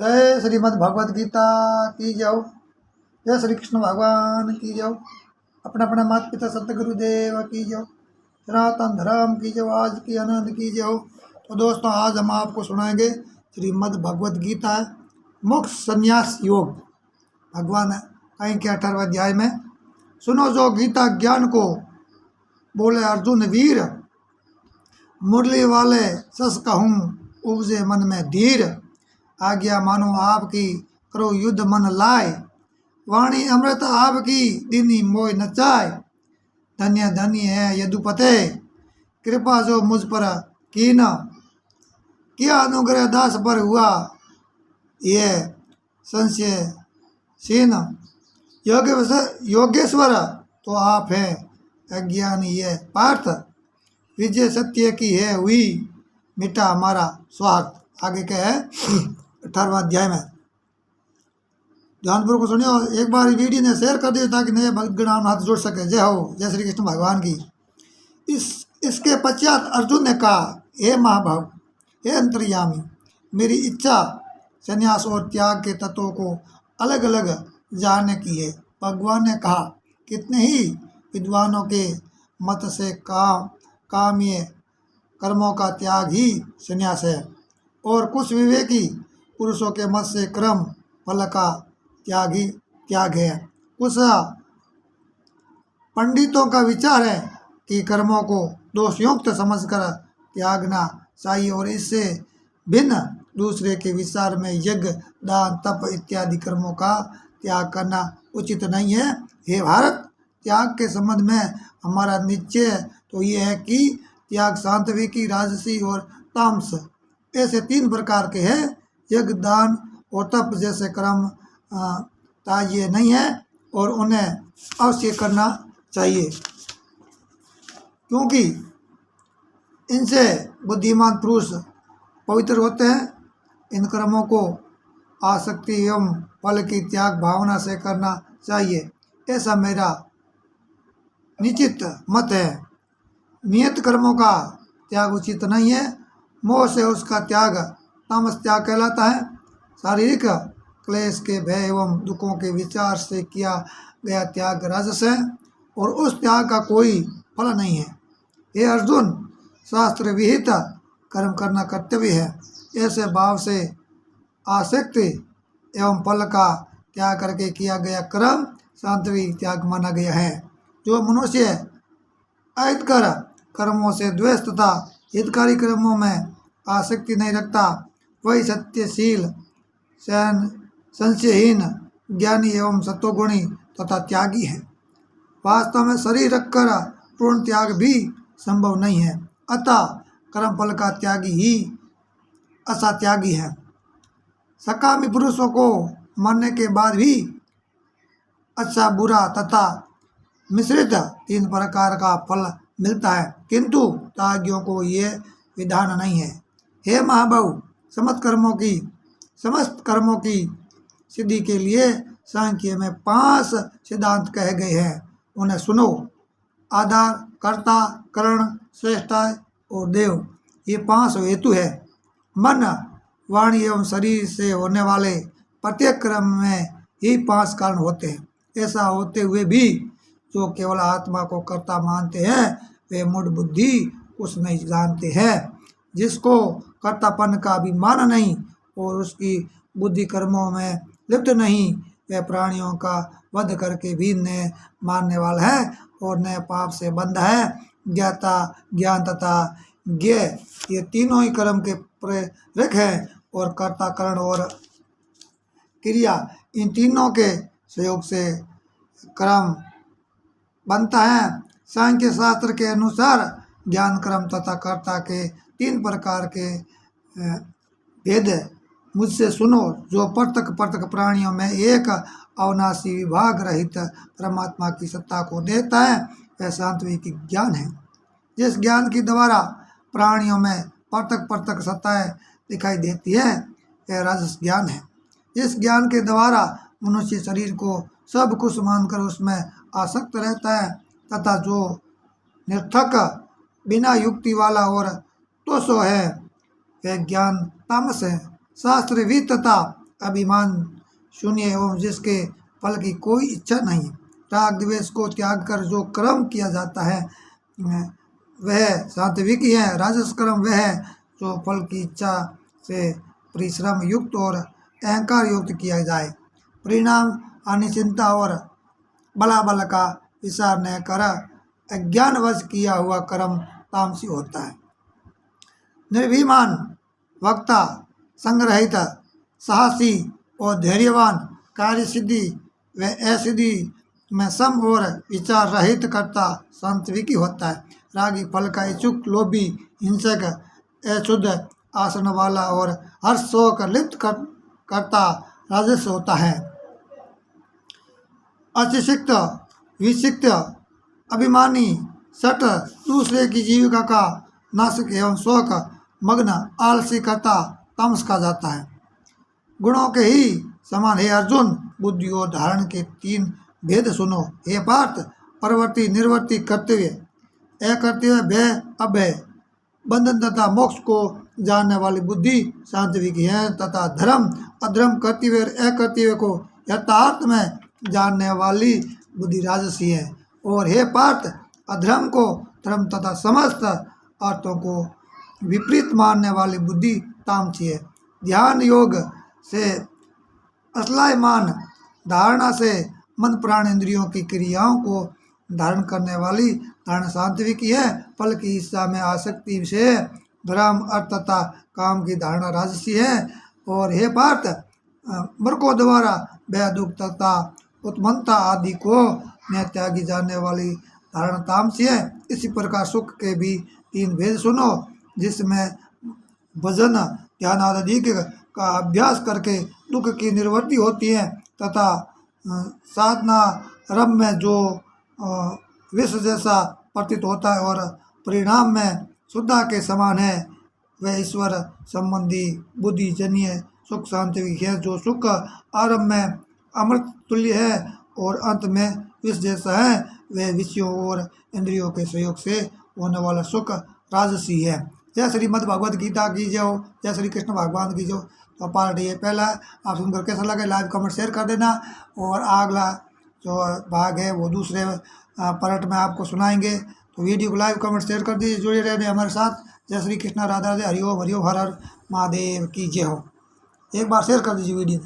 जय श्रीमद् भगवद गीता की जाओ। जय श्री कृष्ण भगवान की जाओ। अपने अपने माता पिता सतगुरुदेव की जाओ। सनातन धर्म की जाओ। आज की आनंद की जाओ। तो दोस्तों, आज हम आपको सुनाएंगे श्रीमद् भगवद गीता मोक्ष संन्यास योग। भगवान कहीं के 18वें अध्याय में, सुनो जो गीता ज्ञान को बोले अर्जुन वीर, मुरली वाले सस कहूँ उपजे मन में धीर। आज्ञा मानो आपकी करो युद्ध मन लाए, वाणी अमृत आपकी दीनी मोय नचाए। धन्य धन्य है यदुपते, कृपा जो मुझ पर कीन, किया अनुग्रह दास पर हुआ ये संशय सीन। योगेश्वर तो आप है अज्ञानी ये पार्थ, विजय सत्य की है हुई मिटा हमारा स्वार्थ। आगे क्या है 18वां अध्याय में। ध्यानपूर्वक सुनियो। एक बार वीडियो ने शेयर कर दिया ताकि नए भक्तगण हाथ जोड़ सके। जय हो, जय श्री कृष्ण भगवान की। इसके पश्चात अर्जुन ने कहा, हे महाभाव, हे अंतर्यामी, मेरी इच्छा संन्यास और त्याग के तत्वों को अलग अलग जानने की है। भगवान ने कहा, कितने ही विद्वानों के मत से काम्य कर्मों का त्याग ही संन्यास है, और कुछ विवेकी पुरुषों के मत से कर्म फल का त्याग ही त्याग है। कुछ पंडितों का विचार है कि कर्मों को दोषयुक्त समझकर त्यागना चाहिए, और इससे भिन्न दूसरे के विचार में यज्ञ दान तप इत्यादि कर्मों का त्याग करना उचित नहीं है। हे भारत, त्याग के संबंध में हमारा निश्चय तो ये है कि त्याग सात्विकी, राजसी और तामस ऐसे 3 प्रकार के हैं। यज्ञ दान और तप जैसे कर्म ताज्य नहीं है और उन्हें अवश्य करना चाहिए, क्योंकि इनसे बुद्धिमान पुरुष पवित्र होते हैं। इन कर्मों को आसक्ति एवं फल की त्याग भावना से करना चाहिए, ऐसा मेरा निश्चित मत है। नियत कर्मों का त्याग उचित नहीं है। मोह से उसका त्याग तामस त्याग कहलाता है। शारीरिक क्लेश के भय एवं दुखों के विचार से किया गया त्याग राजस है, और उस त्याग का कोई फल नहीं है। हे अर्जुन, शास्त्र विहित कर्म करना कर्तव्य है। ऐसे भाव से आसक्ति एवं फल का त्याग करके किया गया कर्म सात्विक त्याग माना गया है। जो मनुष्य अहितकर कर्मों से द्वेष तथा हितकारी कर्मों में आसक्ति नहीं रखता, वही सत्यशील, संशयहीन, ज्ञानी एवं सत्वगुणी तथा त्यागी है। वास्तव में शरीर रखकर पूर्ण त्याग भी संभव नहीं है, अतः कर्म फल का त्यागी ही असत्यागी है। सकामी पुरुषों को मरने के बाद भी अच्छा बुरा तथा मिश्रित 3 प्रकार का फल मिलता है, किंतु त्यागियों को ये विधान नहीं है। हे महाबाहु, समस्त कर्मों की सिद्धि के लिए सांख्य में 5 सिद्धांत कहे गए हैं, उन्हें सुनो। आधार, कर्ता, करण, श्रेष्ठा और देव, ये 5 हेतु है। मन, वाणी एवं शरीर से होने वाले प्रत्येक कर्म में ही 5 कारण होते हैं। ऐसा होते हुए भी जो केवल आत्मा को कर्ता मानते हैं, वे मूढ़ बुद्धि कुछ नहीं जानते हैं। जिसको कर्तापन का अभिमान नहीं और उसकी बुद्धि कर्मों में लिप्त नहीं, वह प्राणियों का वध करके भी न मानने वाला है और न पाप से बंध है। ज्ञाता, ज्ञान तथा ज्ञेय, ये तीनों ही कर्म के प्रेरक हैं, और कर्ता, करण और क्रिया, इन तीनों के सहयोग से कर्म बनता है। सांख्य शास्त्र के अनुसार ज्ञान कर्म तथा कर्ता के 3 प्रकार के भेद मुझसे सुनो। जो प्रत्येक प्राणियों में एक अविनाशी विभाग रहित परमात्मा की सत्ता को देता है, वह सात्विक ज्ञान है। जिस ज्ञान की द्वारा प्राणियों में प्रत्येक सत्ताएं दिखाई देती है, वह राजस ज्ञान है। इस ज्ञान के द्वारा मनुष्य शरीर को सब कुछ मानकर उसमें आसक्त रहता है, तथा जो निर्थक, बिना युक्ति वाला और तुच्छ है, वह ज्ञान तामस है। शास्त्र विहित तथा अभिमान शून्य एवं जिसके फल की कोई इच्छा नहीं। राग द्वेष को त्याग कर जो कर्म किया जाता है वह सात्विक ही है। राजस कर्म वह है जो फल की इच्छा से परिश्रम युक्त और अहंकार युक्त किया जाए। परिणाम अनिश्चितता और बला बल का विचार न कर अज्ञानवश किया हुआ कर्म तामसी होता है। निर्भिमान, वक्ता, संग्रहित, साहसी और धैर्यवान, कार्य सिद्धि व असिद्धि में सम और विचार रहित करता सात्विकी होता है। रागी फल का इच्छुक, लोभी, हिंसक, अशुद्ध आसन वाला और हर्ष शोक लिप्त करता राजस होता है। अशिक्षित, विक्षिप्त, अभिमानी, सट, दूसरे की जीविका का नाशक एवं शोक मग्न आलसी करता तामस कहा जाता है। गुणों के ही समान हे अर्जुन, बुद्धि और धारण के 3 भेद सुनो। हे पार्थ, प्रवृत्ति, निवृत्ति, कर्तव्य, अकर्तव्य, भय, अभय, बंधन तथा मोक्ष को जानने वाली बुद्धि सात्विक है तथा धर्म, अधर्म, कर्तव्य और अकर्तव्य को यथार्थ में जानने वाली बुद्धि राजसी है। और हे पार्थ, अधर्म को धर्म तथा समस्त अर्थों को विपरीत मानने वाली बुद्धि तामसी है। ध्यान योग से असलायमान धारणा से मन प्राण इंद्रियों की क्रियाओं को धारण करने वाली धारणा सात्विकी है। फल की इच्छा में आसक्ति से धर्म, अर्थ तथा काम की धारणा राजसी है। और हे पार्थ, मृगों द्वारा भय, दुख तथा उत्मन्नता आदि को न त्यागी जाने वाली धारणा तामसी है। इसी प्रकार सुख के भी 3 भेद सुनो, जिसमें भजन, ध्यान आदि का अभ्यास करके दुख की निवृत्ति होती है तथा साधना रम में जो विष जैसा प्रतीत होता है और परिणाम में शुद्धा के समान है, वह ईश्वर संबंधी बुद्धि जन्य सुख सात्विक है। जो सुख आरंभ में अमृत तुल्य है और अंत में विष जैसा है, वह विषयों और इंद्रियों के सहयोग से होने वाला सुख राजसी है। जय श्रीमद् भगवद गीता की जय हो, जय श्री कृष्ण भगवान की जय। तो पार्ट ये पहला आप सुनकर कैसा लगे, लाइव कमेंट शेयर कर देना। और अगला जो भाग है वो दूसरे पार्ट में आपको सुनाएंगे। तो वीडियो को लाइव कमेंट शेयर कर दीजिए, जुड़े रहने हमारे साथ। जय श्री कृष्ण, राधा राधे, हरिओम हरिओम, हर हर महादेव की जय हो। एक बार शेयर कर दीजिए वीडियो।